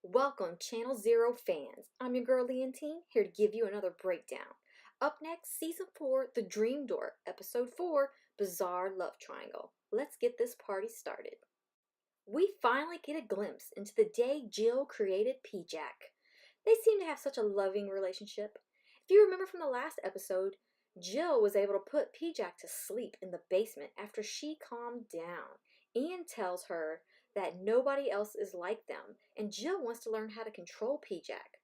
Welcome, Channel Zero fans. I'm your girl Leontine, here to give you another breakdown. Up next, Season 4, The Dream Door, Episode 4, Bizarre Love Triangle. Let's get this party started. We finally get a glimpse into the day Jill created P-Jack. They seem to have such a loving relationship. If you remember from the last episode, Jill was able to put P-Jack to sleep in the basement after she calmed down. Ian tells her that nobody else is like them, and Jill wants to learn how to control P-Jack.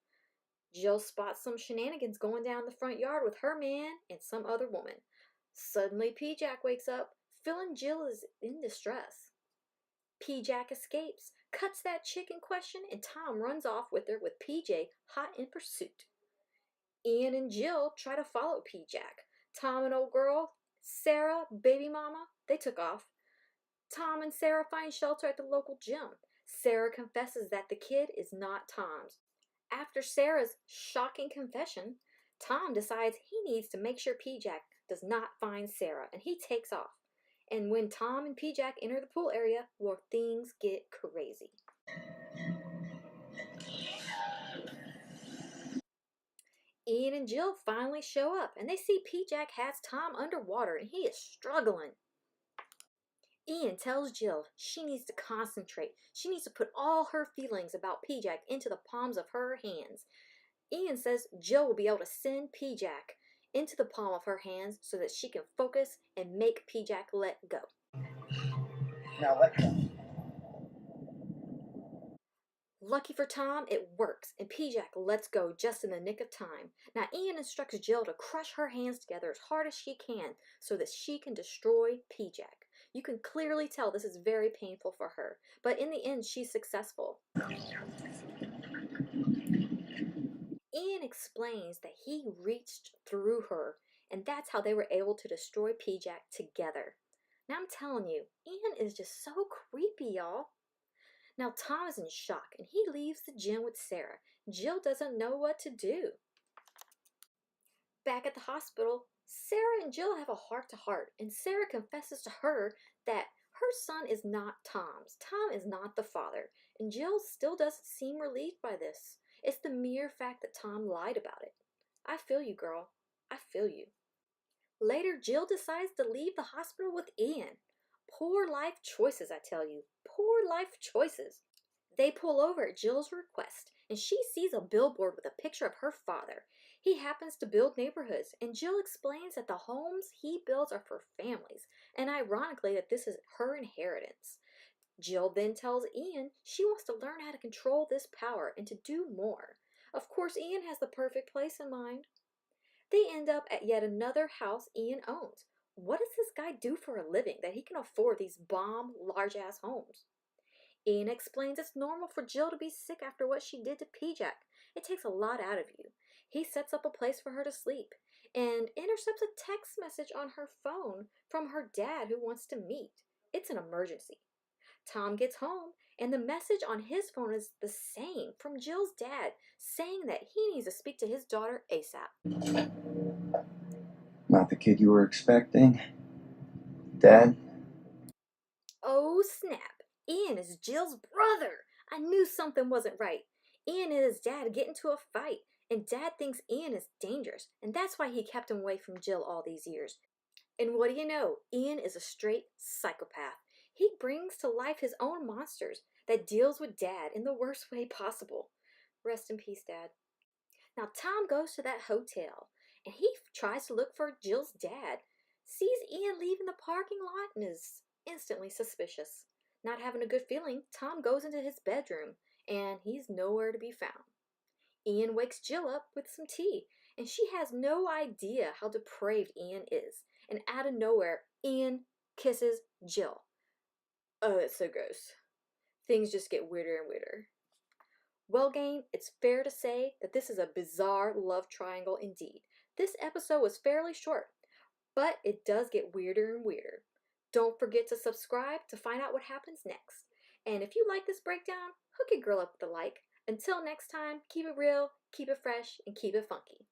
Jill spots some shenanigans going down the front yard with her man and some other woman. Suddenly, P-Jack wakes up, feeling Jill is in distress. P-Jack escapes, cuts that chick in question, and Tom runs off with her with PJ hot in pursuit. Ian and Jill try to follow P-Jack. Tom and old girl, Sarah, baby mama, they took off. Tom and Sarah find shelter at the local gym. Sarah confesses that the kid is not Tom's. After Sarah's shocking confession, Tom decides he needs to make sure P-Jack does not find Sarah, and he takes off. And when Tom and P-Jack enter the pool area, well, things get crazy. Ian and Jill finally show up, and they see P-Jack has Tom underwater, and he is struggling. Ian tells Jill she needs to concentrate. She needs to put all her feelings about P-Jack into the palms of her hands. Ian says Jill will be able to send P-Jack into the palm of her hands so that she can focus and make P-Jack let go. Now let go. Lucky for Tom, it works, and P-Jack lets go just in the nick of time. Now Ian instructs Jill to crush her hands together as hard as she can so that she can destroy P-Jack. You can clearly tell this is very painful for her, but in the end she's successful. Ian explains that he reached through her, and that's how they were able to destroy P-Jack together. Now I'm telling you, Ian is just so creepy, y'all. Now Tom is in shock, and he leaves the gym with Sarah. Jill doesn't know what to do. Back at the hospital, Sarah and Jill have a heart-to-heart, and Sarah confesses to her that her son is not Tom's. Tom is not the father, and Jill still doesn't seem relieved by this. It's the mere fact that Tom lied about it. I feel you, girl. I feel you. Later, Jill decides to leave the hospital with Ian. Poor life choices, I tell you. Poor life choices. They pull over at Jill's request, and she sees a billboard with a picture of her father. He happens to build neighborhoods, and Jill explains that the homes he builds are for families, and ironically that this is her inheritance. Jill then tells Ian she wants to learn how to control this power and to do more. Of course, Ian has the perfect place in mind. They end up at yet another house Ian owns. What does this guy do for a living that he can afford these bomb, large-ass homes? Ian explains it's normal for Jill to be sick after what she did to P-Jack. It takes a lot out of you. He sets up a place for her to sleep and intercepts a text message on her phone from her dad who wants to meet. It's an emergency. Tom gets home, and the message on his phone is the same from Jill's dad, saying that he needs to speak to his daughter ASAP. Not the kid you were expecting? Dad? Oh snap! Ian is Jill's brother! I knew something wasn't right. Ian and his dad get into a fight, and Dad thinks Ian is dangerous, and that's why he kept him away from Jill all these years. And what do you know? Ian is a straight psychopath. He brings to life his own monsters that deals with Dad in the worst way possible. Rest in peace, Dad. Now Tom goes to that hotel, and he tries to look for Jill's dad, sees Ian leaving the parking lot, and is instantly suspicious. Not having a good feeling, Tom goes into his bedroom, and he's nowhere to be found. Ian wakes Jill up with some tea, and she has no idea how depraved Ian is. And out of nowhere, Ian kisses Jill. Oh, that's so gross. Things just get weirder and weirder. Well, gang, it's fair to say that this is a bizarre love triangle indeed. This episode was fairly short, but it does get weirder and weirder. Don't forget to subscribe to find out what happens next. And if you like this breakdown, hook your girl up with a like. Until next time, keep it real, keep it fresh, and keep it funky.